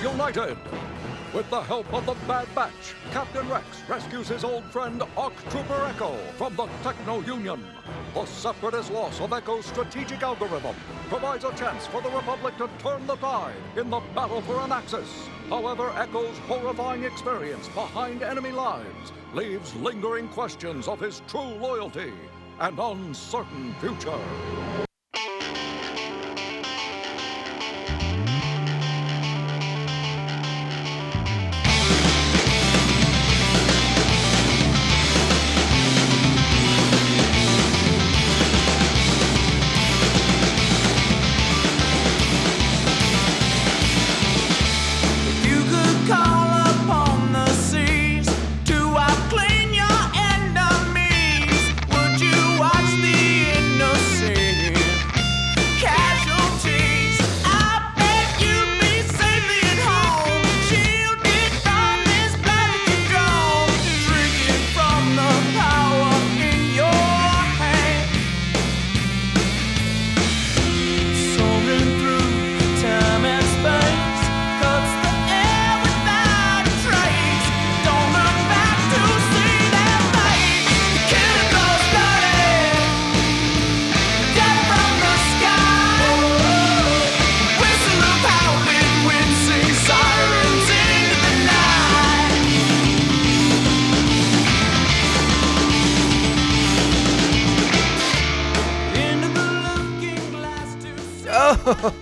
united. With the help of the Bad Batch, Captain Rex rescues his old friend Arc Trooper Echo from the Techno-Union. The Separatist loss of Echo's strategic algorithm provides a chance for the Republic to turn the tide in the Battle for Anaxes. However, Echo's horrifying experience behind enemy lines leaves lingering questions of his true loyalty and uncertain future.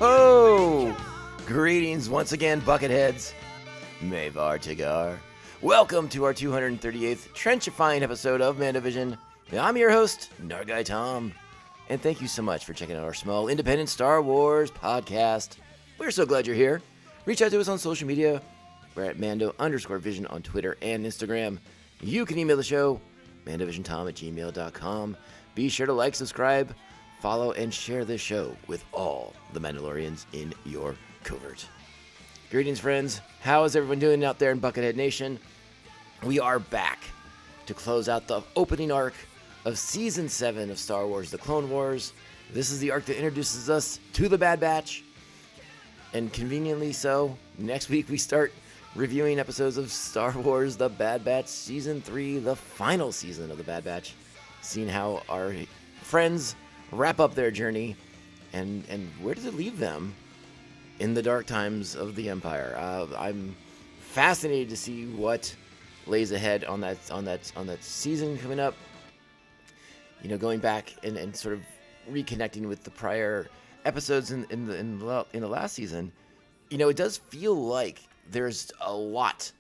Oh, greetings once again, Bucketheads. Mavar Tagar. Welcome to our 238th Trenchifying episode of Mandovision. I'm your host, Nargai Tom, and thank you so much for checking out our small independent Star Wars podcast. We're so glad you're here. Reach out to us on social media. We're at Mando_Vision on Twitter and Instagram. You can email the show, mandovisiontom@gmail.com. Be sure to like, subscribe, follow, and share this show with all the Mandalorians in your covert. Greetings, friends. How is everyone doing out there in Buckethead Nation? We are back to close out the opening arc of Season 7 of Star Wars The Clone Wars. This is the arc that introduces us to the Bad Batch. And conveniently so, next week we start reviewing episodes of Star Wars The Bad Batch Season 3, the final season of The Bad Batch. Seeing how our friends wrap up their journey, and where does it leave them in the dark times of the Empire? I'm fascinated to see what lays ahead on that season coming up. You know, going back and sort of reconnecting with the prior episodes in the last season. You know, it does feel like there's a lot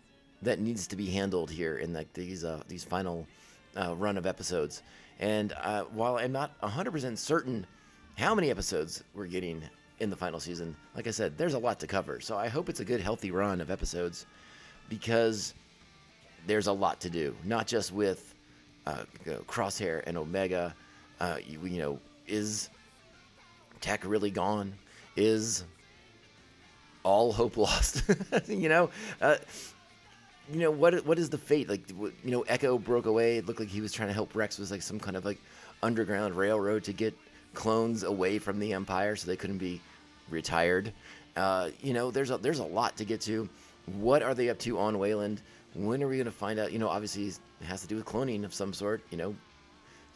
that needs to be handled here in these final run of episodes. And while I'm not 100% certain how many episodes we're getting in the final season, like I said, there's a lot to cover. So I hope it's a good, healthy run of episodes, because there's a lot to do. Not just with Crosshair and Omega. Is Tech really gone? Is all hope lost? What is the fate? Echo broke away. It looked like he was trying to help Rex with like some kind of like underground railroad to get clones away from the Empire so they couldn't be retired. There's a lot to get to. What are they up to on Wayland? When are we going to find out? Obviously it has to do with cloning of some sort. At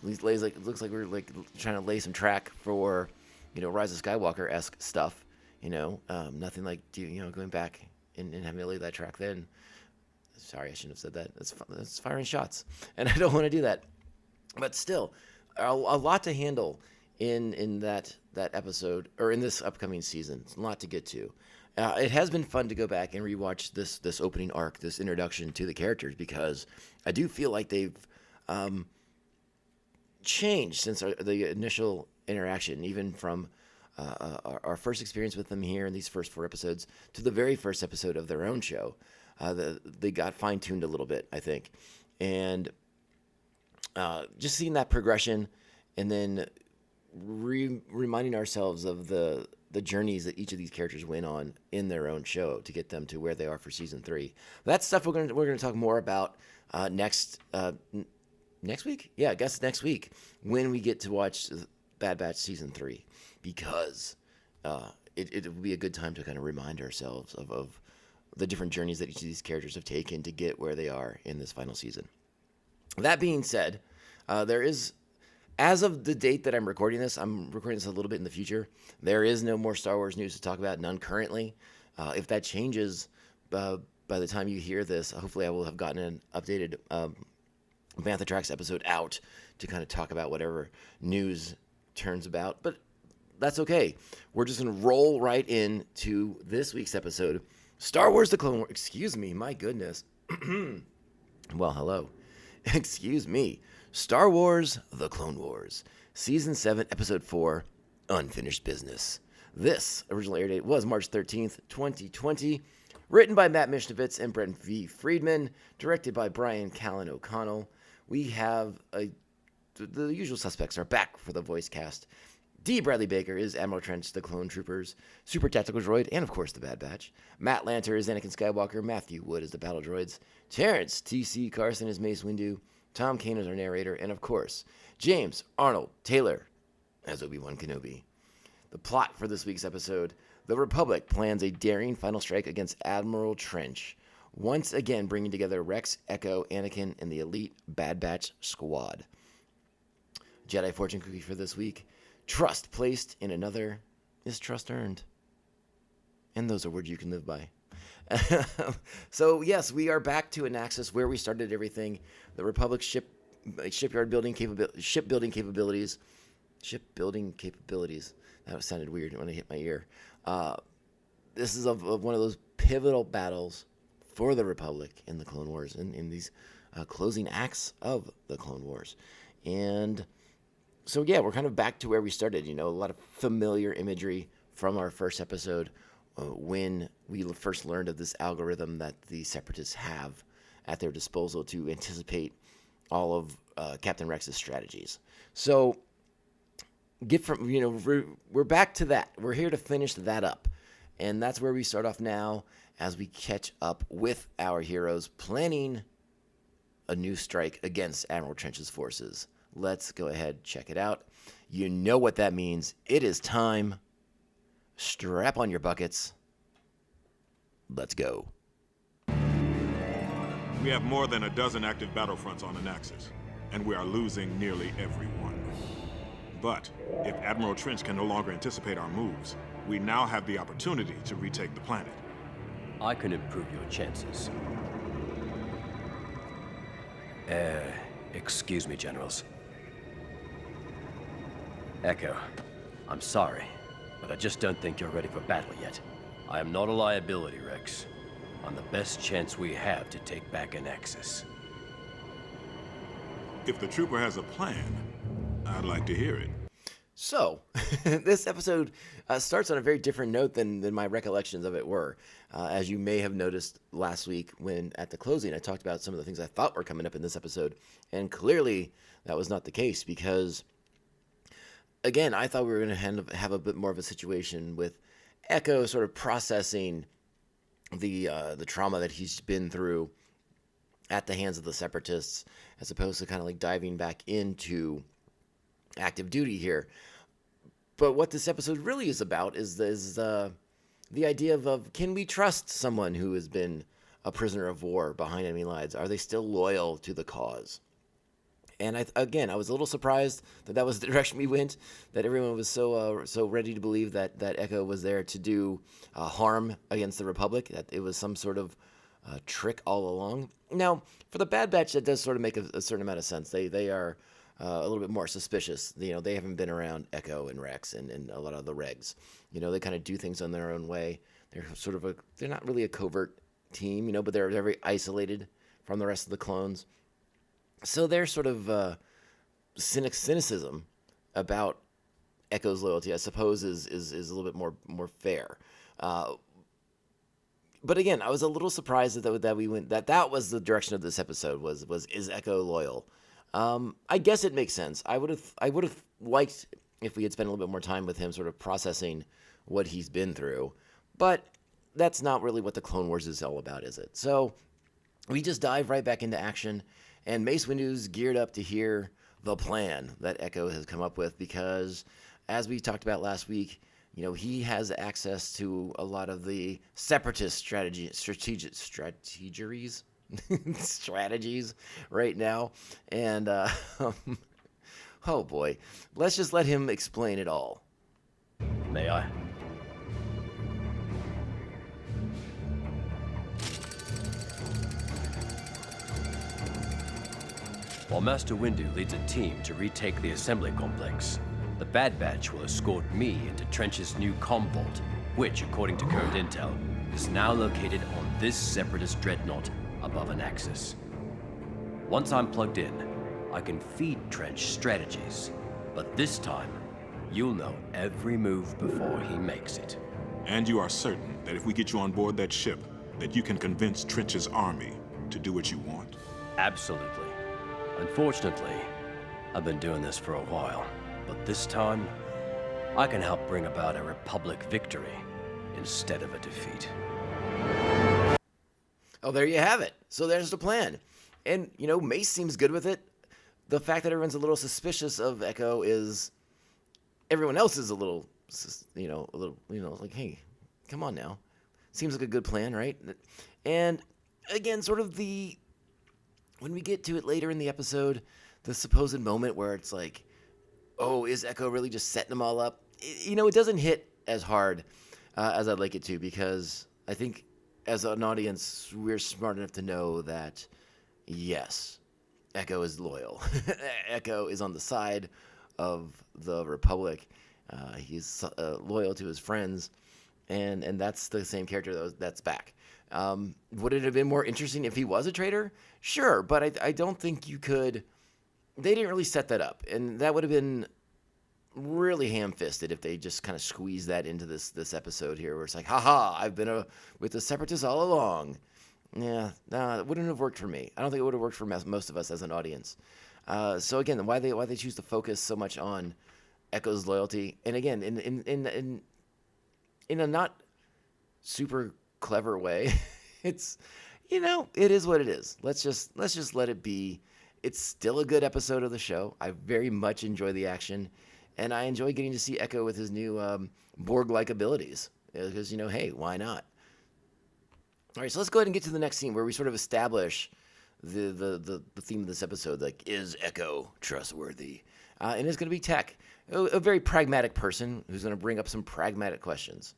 least it looks like we're like trying to lay some track for, Rise of Skywalker-esque stuff. Nothing like going back and having to lay that track then. Sorry, I shouldn't have said that. That's firing shots, and I don't want to do that. But still, a lot to handle in that episode, or in this upcoming season. It's a lot to get to. It has been fun to go back and rewatch this opening arc, this introduction to the characters, because I do feel like they've changed since the initial interaction, even from our first experience with them here in these first 4 episodes to the very first episode of their own show. They got fine-tuned a little bit, I think. And just seeing that progression, and then reminding ourselves of the journeys that each of these characters went on in their own show to get them to where they are for Season 3. That's stuff we're gonna talk more about next week? Yeah, I guess next week, when we get to watch Bad Batch Season 3, because it will be a good time to kind of remind ourselves of the different journeys that each of these characters have taken to get where they are in this final season. That being said, there is, as of the date that I'm recording this a little bit in the future, there is no more Star Wars news to talk about, none currently. If that changes by the time you hear this, hopefully I will have gotten an updated Bantha Tracks episode out to kind of talk about whatever news turns about, but that's okay. We're just going to roll right into this week's episode, Star Wars The Clone Wars. Excuse me, my goodness. Well, hello. Excuse me. Star Wars The Clone Wars, Season 7, Episode 4, Unfinished Business. This original air date was March 13th, 2020. Written by Matt Mishnevitz and Brent V. Friedman. Directed by Brian Callen O'Connell. We have the usual suspects are back for the voice cast. D. Bradley Baker is Admiral Trench, the Clone Troopers, Super Tactical Droid, and of course the Bad Batch. Matt Lanter is Anakin Skywalker. Matthew Wood is the Battle Droids. Terrence T.C. Carson is Mace Windu. Tom Kane is our narrator. And of course, James Arnold Taylor as Obi-Wan Kenobi. The plot for this week's episode: the Republic plans a daring final strike against Admiral Trench, once again bringing together Rex, Echo, Anakin, and the elite Bad Batch squad. Jedi fortune cookie for this week: trust placed in another is trust earned. And those are words you can live by. So yes, we are back to Anaxes, where we started everything. The Republic shipbuilding capabilities. That sounded weird when it hit my ear. This is of one of those pivotal battles for the Republic in the Clone Wars, in these closing acts of the Clone Wars. And so, yeah, we're kind of back to where we started. A lot of familiar imagery from our first episode when we first learned of this algorithm that the Separatists have at their disposal to anticipate all of Captain Rex's strategies. So, we're back to that. We're here to finish that up. And that's where we start off now as we catch up with our heroes planning a new strike against Admiral Trench's forces. Let's go ahead, check it out. You know what that means. It is time. Strap on your buckets. Let's go. We have more than a dozen active battlefronts on Anaxes, and we are losing nearly every one. But if Admiral Trench can no longer anticipate our moves, we now have the opportunity to retake the planet. I can improve your chances. Excuse me, generals. Echo, I'm sorry, but I just don't think you're ready for battle yet. I am not a liability, Rex. I'm the best chance we have to take back Anaxes. If the trooper has a plan, I'd like to hear it. So, this episode starts on a very different note than my recollections of it were. As you may have noticed last week when at the closing I talked about some of the things I thought were coming up in this episode, and clearly that was not the case because, again, I thought we were going to have a bit more of a situation with Echo sort of processing the trauma that he's been through at the hands of the Separatists, as opposed to kind of like diving back into active duty here. But what this episode really is about is the idea of can we trust someone who has been a prisoner of war behind enemy lines? Are they still loyal to the cause? And I was a little surprised that was the direction we went, that everyone was so ready to believe that Echo was there to do harm against the Republic, that it was some sort of trick all along. Now, for the Bad Batch, that does sort of make a certain amount of sense. They are a little bit more suspicious. They haven't been around Echo and Rex and a lot of the regs. They kind of do things on their own way. They're not really a covert team, but they're very isolated from the rest of the clones. So their sort of cynicism about Echo's loyalty, I suppose, is a little bit more fair. But again, I was a little surprised that we went that was the direction of this episode was is Echo loyal? I guess it makes sense. I would have liked if we had spent a little bit more time with him, sort of processing what he's been through. But that's not really what the Clone Wars is all about, is it? So we just dive right back into action. And Mace Windu's geared up to hear the plan that Echo has come up with because, as we talked about last week, he has access to a lot of the separatist strategies right now. And, oh boy, let's just let him explain it all. May I? While Master Windu leads a team to retake the assembly complex, the Bad Batch will escort me into Trench's new comm vault, which, according to current intel, is now located on this separatist dreadnought above Anaxes. Once I'm plugged in, I can feed Trench strategies, but this time, you'll know every move before he makes it. And you are certain that if we get you on board that ship, that you can convince Trench's army to do what you want? Absolutely. Unfortunately, I've been doing this for a while, but this time, I can help bring about a Republic victory instead of a defeat. Oh, there you have it. So there's the plan. And, Mace seems good with it. The fact that everyone's a little suspicious of Echo is everyone else is a little, like, hey, come on now. Seems like a good plan, right? And again, sort of when we get to it later in the episode, the supposed moment where it's like, oh, is Echo really just setting them all up? It doesn't hit as hard as I'd like it to, because I think as an audience, we're smart enough to know that, yes, Echo is loyal. Echo is on the side of the Republic. He's loyal to his friends, and that's the same character that's back. Would it have been more interesting if he was a traitor? Sure, but I don't think you could. They didn't really set that up, and that would have been really ham-fisted if they just kind of squeezed that into this episode here, where it's like, haha, I've been with the Separatists all along. Yeah, it wouldn't have worked for me. I don't think it would have worked for most of us as an audience. So again, why they choose to focus so much on Echo's loyalty, and again, in a not super clever way, it's it is what it is. Let's just let it be. It's still a good episode of the show. I very much enjoy the action, and I enjoy getting to see Echo with his new Borg-like abilities, because hey, why not? All right, so let's go ahead and get to the next scene where we sort of establish the theme of this episode. Like, is Echo trustworthy? And it's going to be Tech, a very pragmatic person who's going to bring up some pragmatic questions.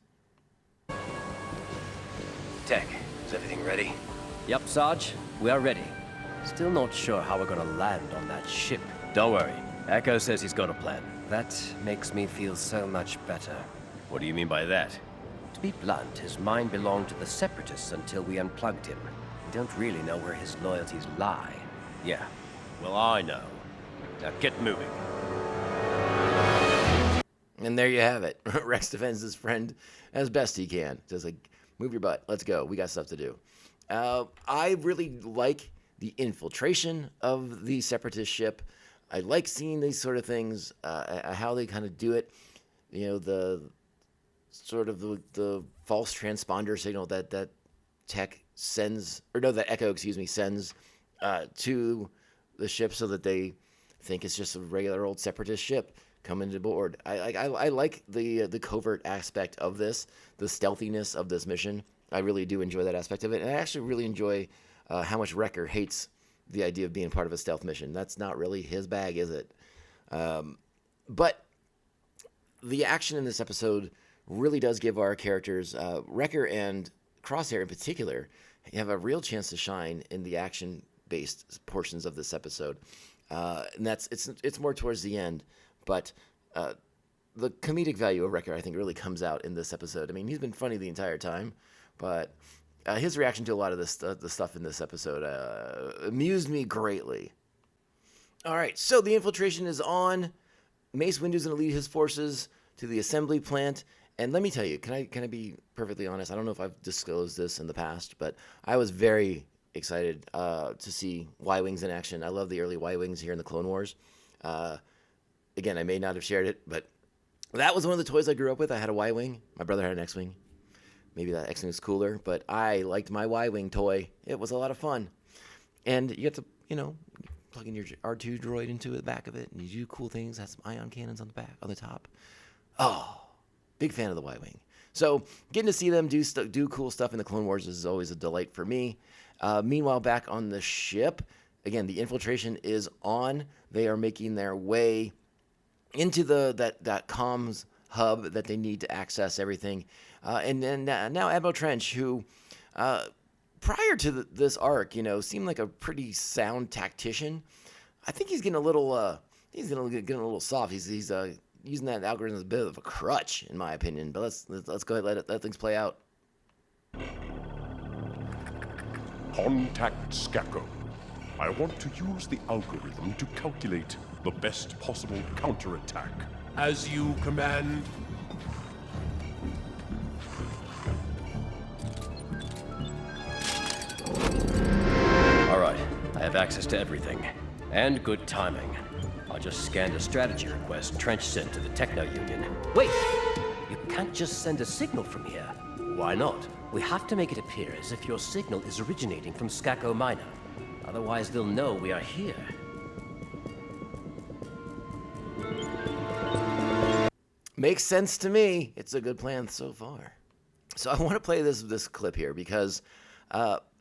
Tech, is everything ready? Yup, Sarge. We are ready. Still not sure how we're gonna land on that ship. Don't worry. Echo says he's got a plan. That makes me feel so much better. What do you mean by that? To be blunt, his mind belonged to the Separatists until we unplugged him. We don't really know where his loyalties lie. Yeah. Well, I know. Now get moving. And there you have it. Rex defends his friend as best he can. Says, like, move your butt. Let's go. We got stuff to do. I really like the infiltration of the Separatist ship. I like seeing these sort of things, how they kind of do it. The sort of the false transponder signal that Tech sends, or no, that Echo, sends to the ship so that they think it's just a regular old Separatist ship coming to board. I like the covert aspect of this, the stealthiness of this mission. I really do enjoy that aspect of it, and I actually really enjoy how much Wrecker hates the idea of being part of a stealth mission. That's not really his bag, is it? But the action in this episode really does give our characters, Wrecker and Crosshair in particular, have a real chance to shine in the action-based portions of this episode. And it's more towards the end, but the comedic value of Wrecker, I think, really comes out in this episode. I mean, he's been funny the entire time, but his reaction to a lot of the stuff in this episode amused me greatly. All right, so the infiltration is on. Mace Windu's going to lead his forces to the assembly plant. And let me tell you, can I be perfectly honest? I don't know if I've disclosed this in the past, but I was very excited to see Y-Wings in action. I love the early Y-Wings here in the Clone Wars. Again, I may not have shared it, but that was one of the toys I grew up with. I had a Y-Wing. My brother had an X-Wing. Maybe that X-Wing was cooler, but I liked my Y-Wing toy. It was a lot of fun. And you get to, plug in your R2 droid into the back of it, and you do cool things. Has some ion cannons on the back, on the top. Oh, Big fan of the Y-Wing. So getting to see them do cool stuff in the Clone Wars is always a delight for me. Meanwhile, back on the ship, again, the infiltration is on. They are making their way into that comms hub that they need to access everything. And then now Admiral Trench, who prior to this arc, seemed like a pretty sound tactician. I think he's getting a little getting a little soft. He's using that algorithm as a bit of a crutch, in my opinion. But let's go ahead and let things play out. Contact Skako. I want to use the algorithm to calculate the best possible counterattack. As you command. All right, I have access to everything. And good timing. I just scanned a strategy request Trench sent to the Techno Union. Wait! You can't just send a signal from here. Why not? We have to make it appear as if your signal is originating from Skako Minor. Otherwise, they'll know we are here. Makes sense to me. It's a good plan so far. So I want to play this clip here because,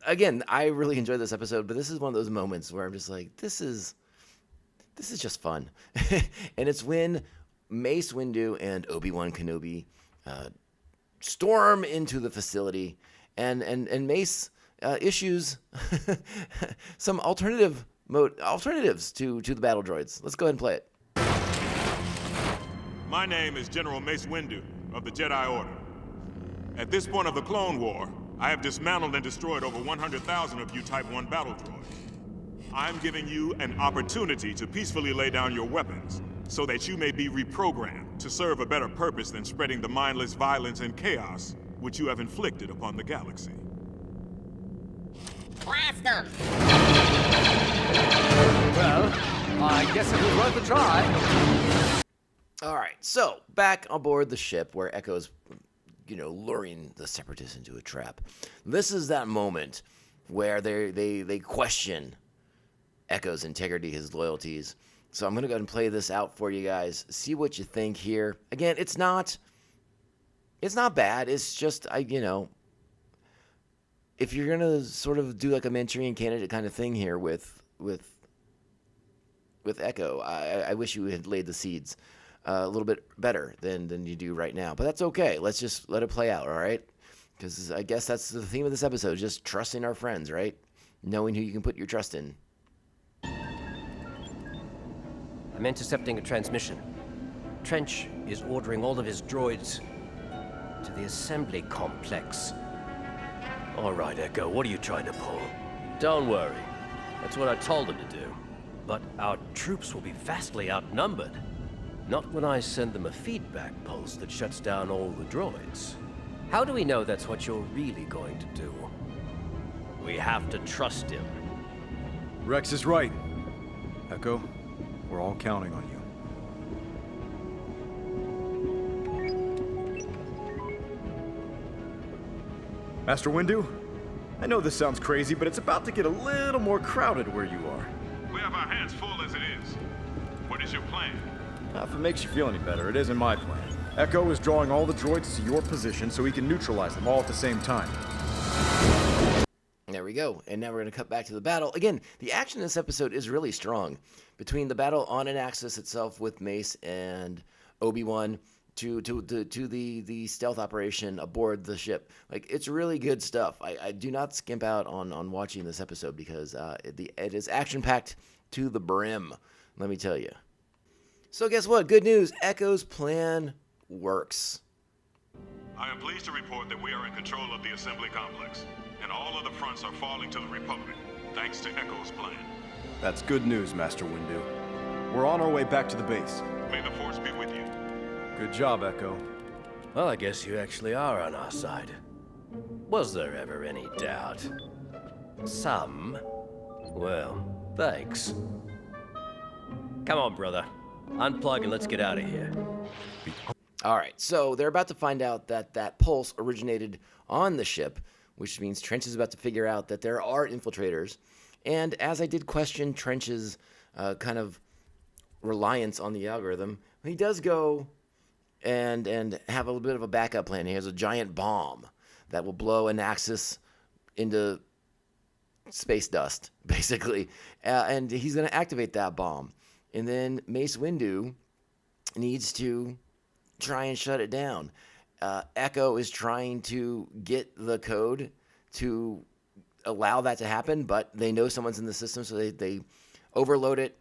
again, I really enjoyed this episode, but this is one of those moments where I'm just like, this is just fun. And it's when Mace Windu and Obi-Wan Kenobi storm into the facility, and Mace issues some alternatives to the battle droids. Let's go ahead and play it. My name is General Mace Windu of the Jedi Order. At this point of the Clone War, I have dismantled and destroyed over 100,000 of you Type 1 battle droids. I'm giving you an opportunity to peacefully lay down your weapons so that you may be reprogrammed to serve a better purpose than spreading the mindless violence and chaos which you have inflicted upon the galaxy. Blast them! Well, I guess it was worth a try. All right, so back on board the ship where Echo's, luring the Separatists into a trap. This is that moment where they question Echo's integrity, his loyalties. So I'm going to go ahead and play this out for you guys. See what you think here. Again, it's not bad. It's just, if you're going to sort of do like a Manchurian candidate kind of thing here with Echo, I wish you had laid the seeds a little bit better than you do right now. But that's okay. Let's just let it play out, all right? Because I guess that's the theme of this episode, just trusting our friends, right? Knowing who you can put your trust in. I'm intercepting a transmission. Trench is ordering all of his droids to the assembly complex. All right, Echo, what are you trying to pull? Don't worry. That's what I told him to do. But our troops will be vastly outnumbered. Not when I send them a feedback pulse that shuts down all the droids. How do we know that's what you're really going to do? We have to trust him. Rex is right. Echo, we're all counting on you. Master Windu, I know this sounds crazy, but it's about to get a little more crowded where you are. We have our hands full as it is. What is your plan? If it makes you feel any better, it isn't my plan. Echo is drawing all the droids to your position so he can neutralize them all at the same time. There we go. And now we're going to cut back to the battle. Again, the action in this episode is really strong. Between the battle on Anaxes itself with Mace and Obi-Wan to the stealth operation aboard the ship. Like, it's really good stuff. I do not skimp out on watching this episode because it is action-packed to the brim, let me tell you. So guess what? Good news. Echo's plan works. I am pleased to report that we are in control of the assembly complex, and all of the fronts are falling to the Republic, thanks to Echo's plan. That's good news, Master Windu. We're on our way back to the base. May the Force be with you. Good job, Echo. Well, I guess you actually are on our side. Was there ever any doubt? Some. Well, thanks. Come on, brother. Unplug and let's get out of here. All right, so they're about to find out that pulse originated on the ship, which means Trench is about to figure out that there are infiltrators. And as I did question Trench's kind of reliance on the algorithm, he does go and have a little bit of a backup plan. He has a giant bomb that will blow Anaxes into space dust, basically. And he's going to activate that bomb. And then Mace Windu needs to try and shut it down. Echo is trying to get the code to allow that to happen, but they know someone's in the system, so they overload it.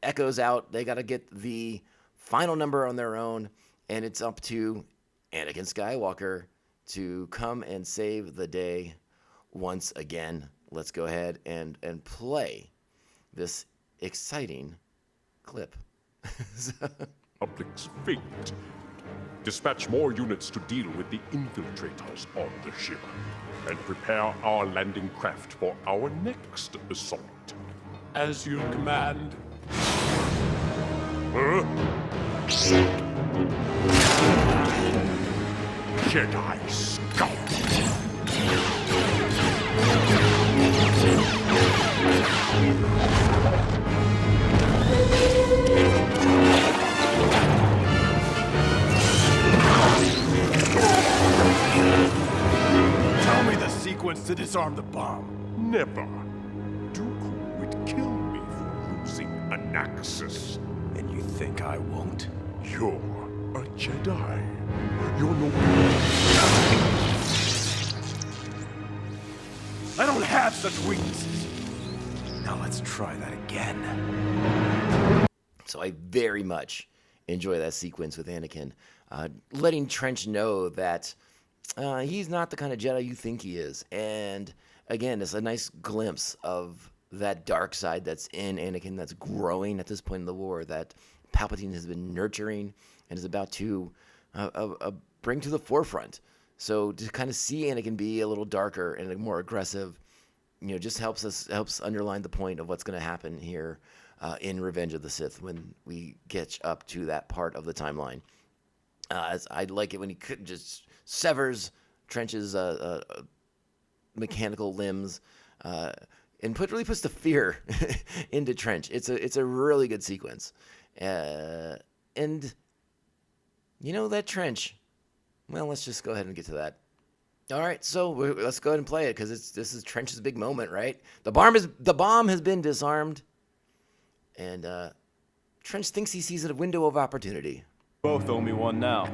Echo's out. They got to get the final number on their own, and it's up to Anakin Skywalker to come and save the day once again. Let's go ahead and play this exciting clip. Public's fate. Dispatch more units to deal with the infiltrators on the ship, and prepare our landing craft for our next assault. As you command. Jedi Scout! Tell me the sequence to disarm the bomb. Never. Dooku would kill me for losing Anaxes. And you think I won't? You're a Jedi. You're no... I don't have such weaknesses. Now let's try that again. So I very much enjoy that sequence with Anakin, letting Trench know that he's not the kind of Jedi you think he is. And again, it's a nice glimpse of that dark side that's in Anakin, that's growing at this point in the war, that Palpatine has been nurturing and is about to bring to the forefront. So to kind of see Anakin be a little darker and more aggressive, just helps underline the point of what's going to happen here in Revenge of the Sith when we get up to that part of the timeline. As I like it when he just severs Trench's mechanical limbs and really puts the fear into Trench. It's a really good sequence, and that Trench. Well, let's just go ahead and get to that. All right, so let's go ahead and play it because this is Trench's big moment, right? The bomb has been disarmed, and Trench thinks he sees a window of opportunity. Both owe me one now.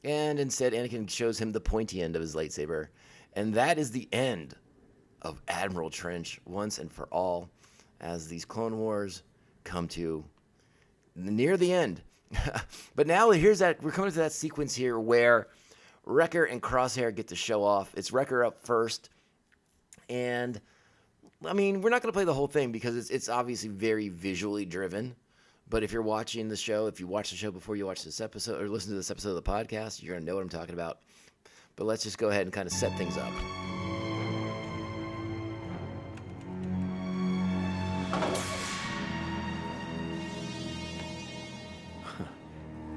And instead, Anakin shows him the pointy end of his lightsaber, and that is the end of Admiral Trench once and for all, as these Clone Wars come to near the end. But now we're coming to that sequence here where Wrecker and Crosshair get to show off. It's Wrecker up first, and I mean, we're not going to play the whole thing because it's obviously very visually driven. But if you're watching the show, if you watch the show before you watch this episode or listen to this episode of the podcast, you're going to know what I'm talking about. But let's just go ahead and kind of set things up.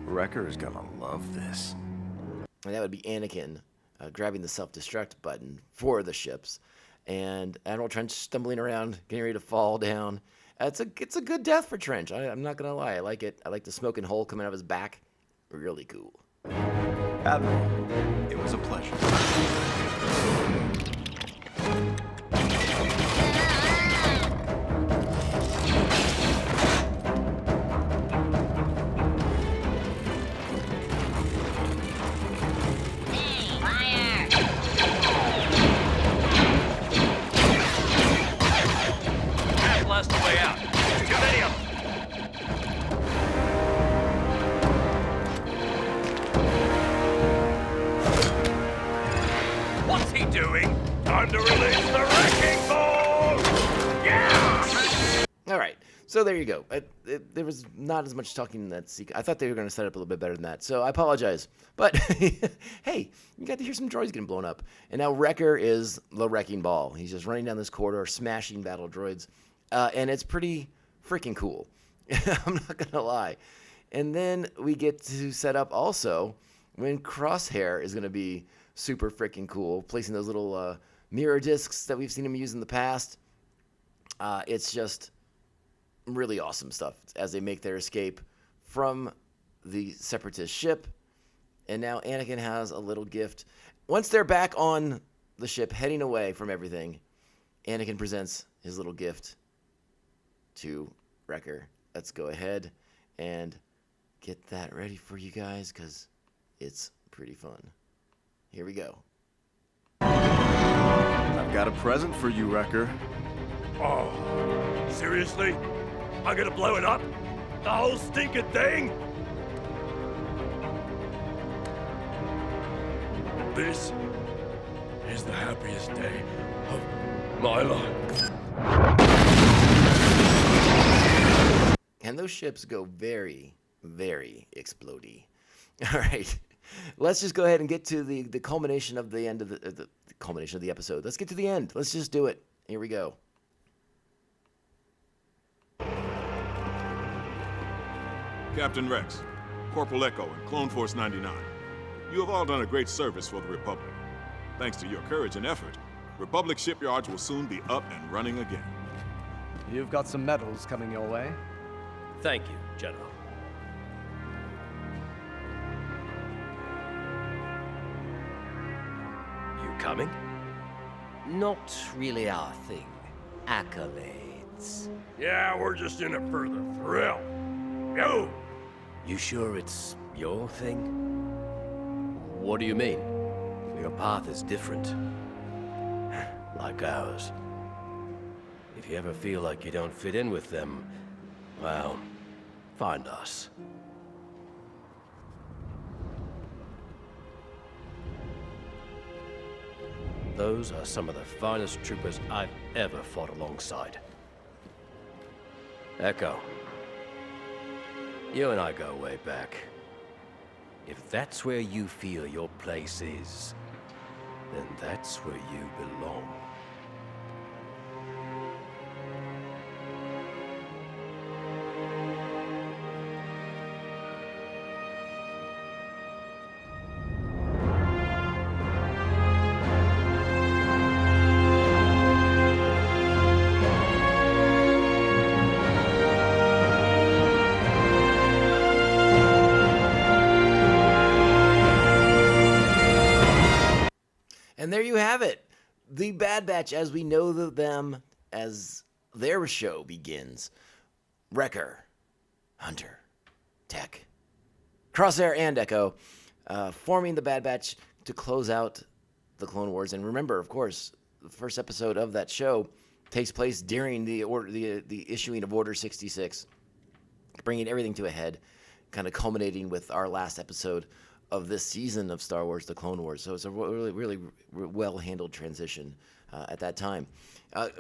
Wrecker is gonna love this. And that would be Anakin grabbing the self-destruct button for the ships, and Admiral Trench stumbling around, getting ready to fall down. It's a good death for Trench. I'm not gonna lie, I like it. I like the smoking hole coming out of his back. Really cool. Admiral, it was a pleasure. Blast the way out. Too many of them. What's he doing? Time to release the wrecking ball! Yeah! All right, so there you go. There was not as much talking in that sequence. I thought they were going to set up a little bit better than that, so I apologize. But hey, you got to hear some droids getting blown up. And now Wrecker is the wrecking ball. He's just running down this corridor, smashing battle droids. And it's pretty freaking cool. I'm not going to lie. And then we get to set up also when Crosshair is going to be super freaking cool, placing those little mirror discs that we've seen him use in the past. It's just really awesome stuff as they make their escape from the Separatist ship. And now Anakin has a little gift. Once they're back on the ship, heading away from everything, Anakin presents his little gift to Wrecker. Let's go ahead and get that ready for you guys, because it's pretty fun. Here we go. I've got a present for you, Wrecker. Oh, seriously? I'm gonna blow it up? The whole stinking thing? This is the happiest day of my life. And those ships go very, very explodey. All right, let's just go ahead and get to the culmination of the end of the culmination of the episode. Let's get to the end. Let's just do it. Here we go. Captain Rex, Corporal Echo, and Clone Force 99. You have all done a great service for the Republic. Thanks to your courage and effort, Republic shipyards will soon be up and running again. You've got some medals coming your way. Thank you, General. You coming? Not really our thing. Accolades. Yeah, we're just in it for the thrill. Yo! You sure it's your thing? What do you mean? Your path is different. Like ours. If you ever feel like you don't fit in with them, well, find us. Those are some of the finest troopers I've ever fought alongside. Echo, you and I go way back. If that's where you feel your place is, then that's where you belong. And there you have it. The Bad Batch, as we know them, as their show begins. Wrecker, Hunter, Tech, Crosshair, and Echo, forming the Bad Batch to close out the Clone Wars. And remember, of course, the first episode of that show takes place during the issuing of Order 66, bringing everything to a head, kind of culminating with our last episode of this season of Star Wars, The Clone Wars. So it's a really, really well-handled transition at that time.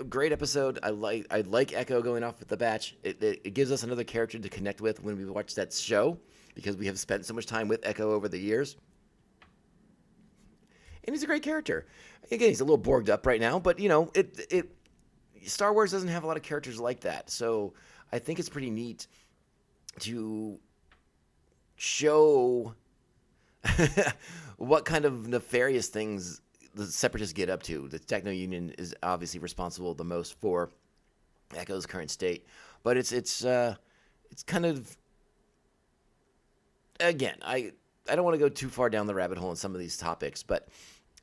Great episode. I like Echo going off with the Batch. It gives us another character to connect with when we watch that show, because we have spent so much time with Echo over the years. And he's a great character. Again, he's a little borged up right now, but, you know, Star Wars doesn't have a lot of characters like that. So I think it's pretty neat to show what kind of nefarious things the Separatists get up to. The Techno Union is obviously responsible the most for Echo's current state, but it's kind of, again, I don't want to go too far down the rabbit hole in some of these topics, but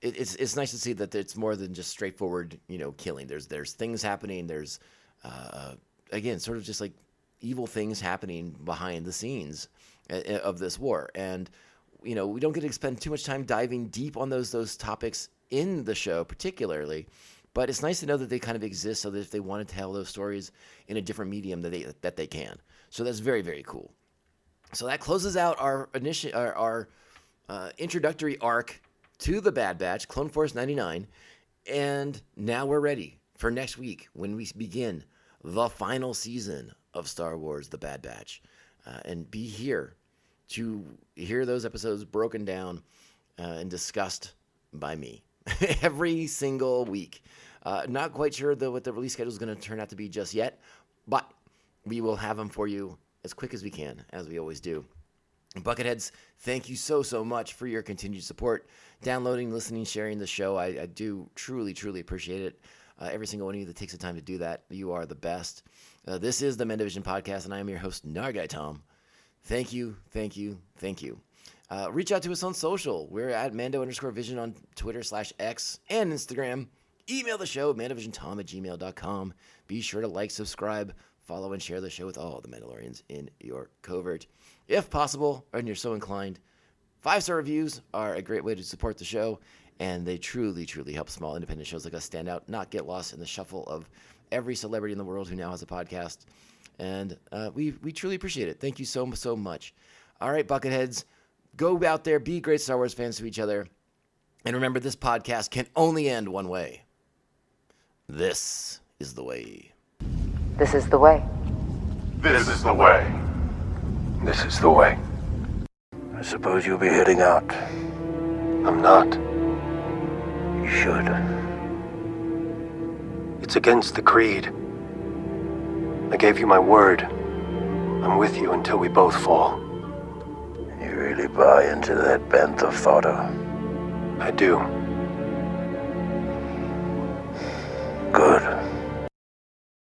it's nice to see that it's more than just straightforward, you know, killing. There's things happening. There's again, sort of just like evil things happening behind the scenes of this war. And you know, we don't get to spend too much time diving deep on those topics in the show particularly, but it's nice to know that they kind of exist, so that if they want to tell those stories in a different medium, that they can. So that's very, very cool. So that closes out our introductory arc to the Bad Batch, Clone Force 99, and now we're ready for next week when we begin the final season of Star Wars: The Bad Batch, and be here to hear those episodes broken down and discussed by me every single week. Not quite sure what the release schedule is going to turn out to be just yet, but we will have them for you as quick as we can, as we always do. Bucketheads, thank you so much for your continued support, downloading, listening, sharing the show. I do truly appreciate it. Every single one of you that takes the time to do that, you are the best. This is the Mendivision Podcast, and I am your host, Narguy Tom. Thank you. Reach out to us on social. We're at Mando_Vision on Twitter /X and Instagram. Email the show, mandovisiontom@gmail.com. Be sure to like, subscribe, follow, and share the show with all the Mandalorians in your covert. If possible, and you're so inclined, 5-star reviews are a great way to support the show, and they truly help small independent shows like us stand out, not get lost in the shuffle of every celebrity in the world who now has a podcast. And we truly appreciate it. Thank you so much. All right, Bucketheads, go out there, be great Star Wars fans to each other, and remember, this podcast can only end one way. This is the way. This is the way. This is the way. This is the way. I suppose you'll be heading out. I'm not. You should. It's against the creed. I gave you my word. I'm with you until we both fall. You really buy into that bantha fodder? I do.